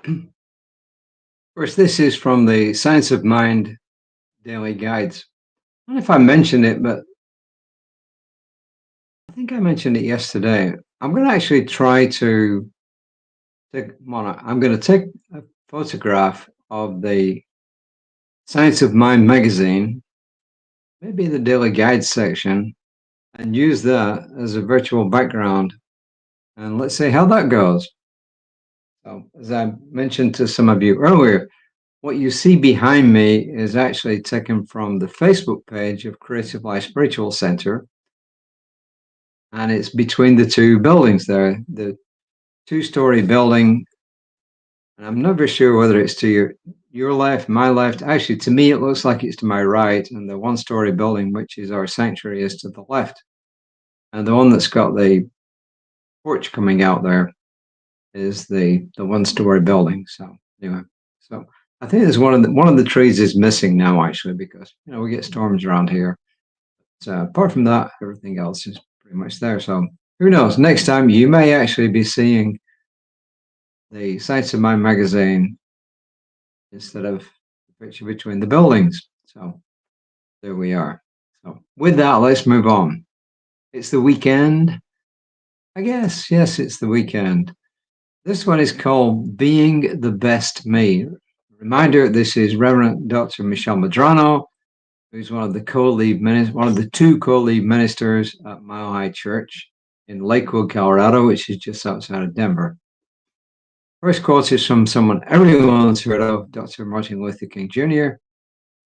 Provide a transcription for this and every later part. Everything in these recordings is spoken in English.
Of course, this is from the Science of Mind Daily Guides. I don't know if I mentioned it, but I think I mentioned it yesterday. I'm going to actually try to I'm going to take a photograph of the Science of Mind magazine, maybe the Daily Guides section, and use that as a virtual background. And let's see how that goes. So, as I mentioned to some of you earlier, what you see behind me is actually taken from the Facebook page of Creative Life Spiritual Center. And it's between the two buildings there, the two-story building. And I'm never sure whether it's to your left, my left. Actually, to me, it looks like it's to my right. And the one-story building, which is our sanctuary, is to the left. And the one that's got the porch coming out there is the one-story building. So anyway, so I think there's one of the trees is missing now, actually, because we get storms around here. So apart from that, everything else is pretty much there. So who knows? Next time you may actually be seeing the Science of Mind magazine instead of the picture between the buildings. So there we are. So with that, let's move on. It's the weekend, I guess. Yes, it's the weekend. This one is called Being the Best Me. Reminder, this is Reverend Dr. Michelle Medrano, who's one of the two co-lead ministers at Mile High Church in Lakewood, Colorado, which is just outside of Denver. First quote is from someone everyone's heard of, Dr. Martin Luther King Jr.,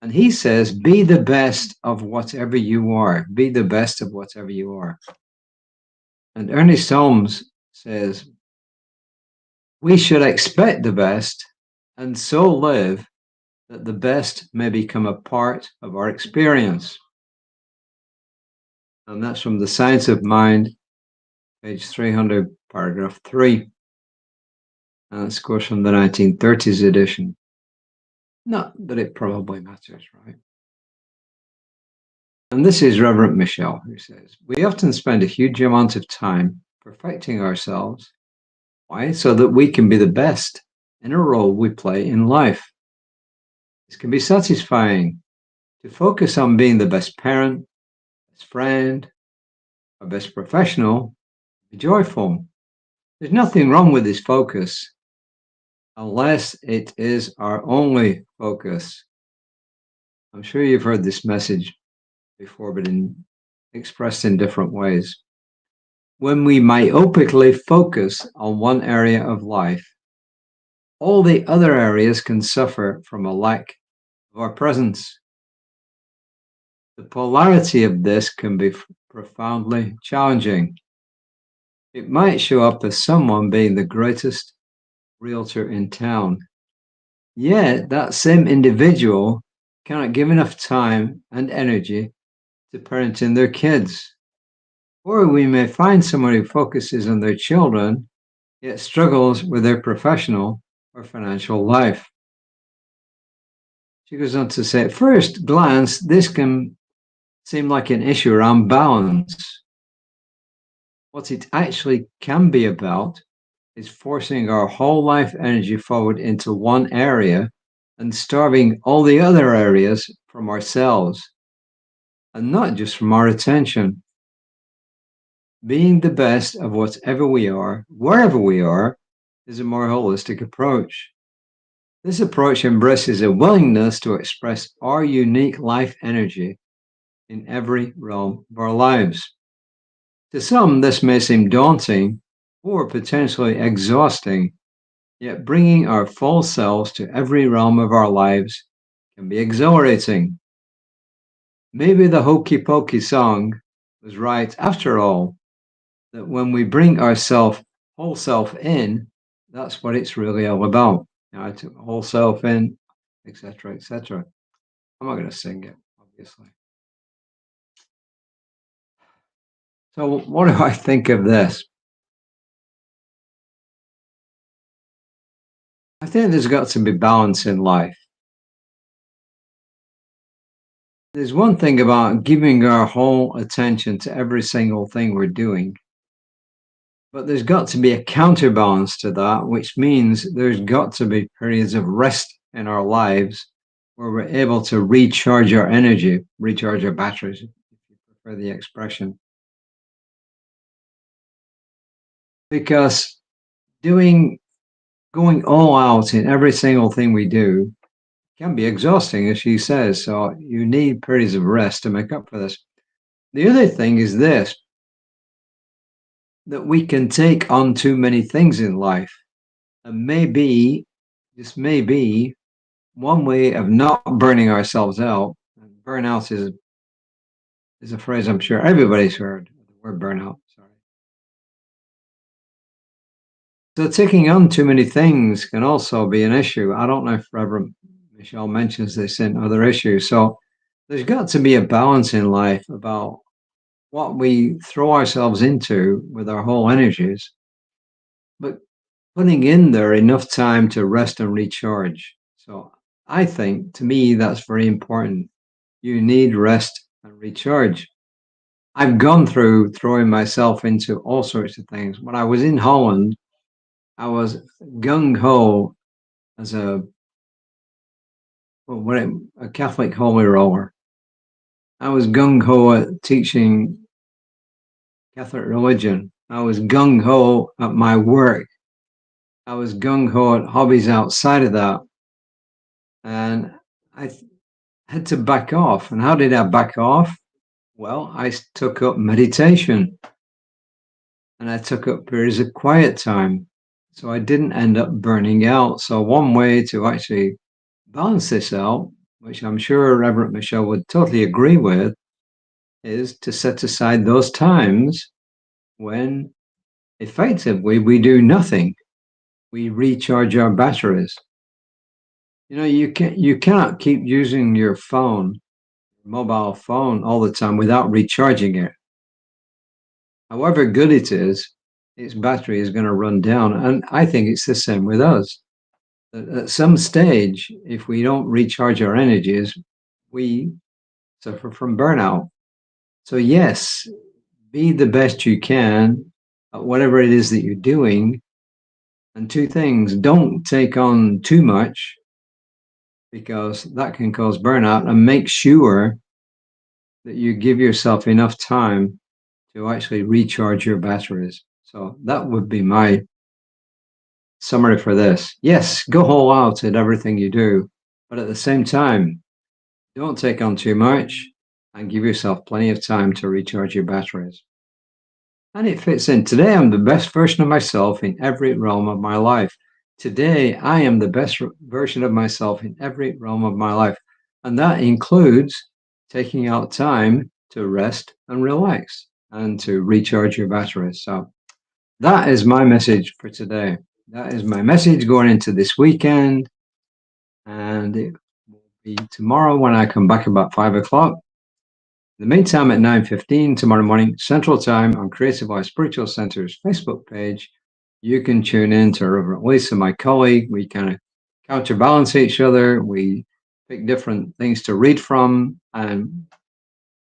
and he says, be the best of whatever you are. Be the best of whatever you are. And Ernest Holmes says, we should expect the best and so live that the best may become a part of our experience. And that's from The Science of Mind, page 300, paragraph 3. And that's, of course, from the 1930s edition. Not that it probably matters, right? And this is Reverend Michelle, who says, we often spend a huge amount of time perfecting ourselves. Why? So that we can be the best in a role we play in life. This can be satisfying to focus on being the best parent, best friend, or best professional, be joyful. There's nothing wrong with this focus unless it is our only focus. I'm sure you've heard this message before, but expressed in different ways. When we myopically focus on one area of life, all the other areas can suffer from a lack of our presence. The polarity of this can be profoundly challenging. It might show up as someone being the greatest realtor in town. Yet that same individual cannot give enough time and energy to parenting their kids. Or we may find someone who focuses on their children, yet struggles with their professional or financial life. She goes on to say, at first glance, this can seem like an issue around balance. What it actually can be about is forcing our whole life energy forward into one area and starving all the other areas from ourselves, and not just from our attention. Being the best of whatever we are, wherever we are, is a more holistic approach. This approach embraces a willingness to express our unique life energy in every realm of our lives. To some, this may seem daunting or potentially exhausting, yet bringing our full selves to every realm of our lives can be exhilarating. Maybe the Hokey Pokey song was right after all, that when we bring our whole self in, that's what it's really all about. I took the whole self in, etc., etc. I'm not going to sing it, obviously. So what do I think of this? I think there's got to be balance in life. There's one thing about giving our whole attention to every single thing we're doing, But there's got to be a counterbalance to that, which means there's got to be periods of rest in our lives where we're able to recharge our energy, recharge our batteries, if you prefer the expression. Because going all out in every single thing we do can be exhausting, as she says. So you need periods of rest to make up for this. The other thing is this, that we can take on too many things in life. And maybe, this may be one way of not burning ourselves out. Burnout is a phrase I'm sure everybody's heard, the word burnout. Sorry. So taking on too many things can also be an issue. I don't know if Reverend Michelle mentions this in other issues. So there's got to be a balance in life about what we throw ourselves into with our whole energies, but putting in there enough time to rest and recharge. So I think, to me, that's very important. You need rest and recharge. I've gone through throwing myself into all sorts of things. When I was in Holland, I was gung ho as a Catholic holy roller. I was gung ho at teaching Catholic religion. I was gung ho at my work. I was gung ho at hobbies outside of that. And I had to back off. And how did I back off? Well, I took up meditation and I took up periods of quiet time. So I didn't end up burning out. So one way to actually balance this out, which I'm sure Reverend Michelle would totally agree with, is to set aside those times when effectively we do nothing. We recharge our batteries. You know, you cannot keep using your phone, mobile phone, all the time without recharging it. However good it is, its battery is going to run down. And I think it's the same with us. At some stage, if we don't recharge our energies, we suffer from burnout. So yes, be the best you can at whatever it is that you're doing. And two things, don't take on too much because that can cause burnout, and make sure that you give yourself enough time to actually recharge your batteries. So that would be my summary for this. Yes, go all out at everything you do, but at the same time, don't take on too much and give yourself plenty of time to recharge your batteries. And it fits in. Today, I'm the best version of myself in every realm of my life. Today, I am the best version of myself in every realm of my life. And that includes taking out time to rest and relax and to recharge your batteries. So that is my message for today. That is my message going into this weekend. And it will be tomorrow when I come back about 5 o'clock. In the meantime, at 9:15 tomorrow morning, Central Time, on Creative Life Spiritual Center's Facebook page, you can tune in to Reverend Lisa, my colleague. We kind of counterbalance each other. We pick different things to read from, and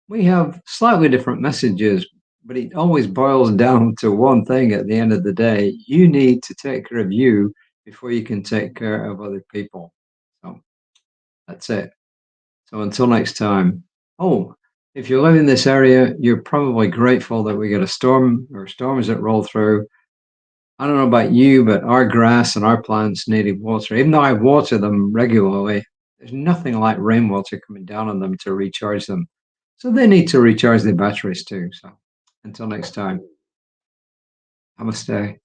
we have slightly different messages, but it always boils down to one thing at the end of the day. You need to take care of you before you can take care of other people. So that's it. So until next time. Oh, if you live in this area, you're probably grateful that we get a storm or storms that roll through. I don't know about you, but our grass and our plants needed water. Even though I water them regularly, there's nothing like rainwater coming down on them to recharge them. So they need to recharge their batteries too. So until next time, namaste.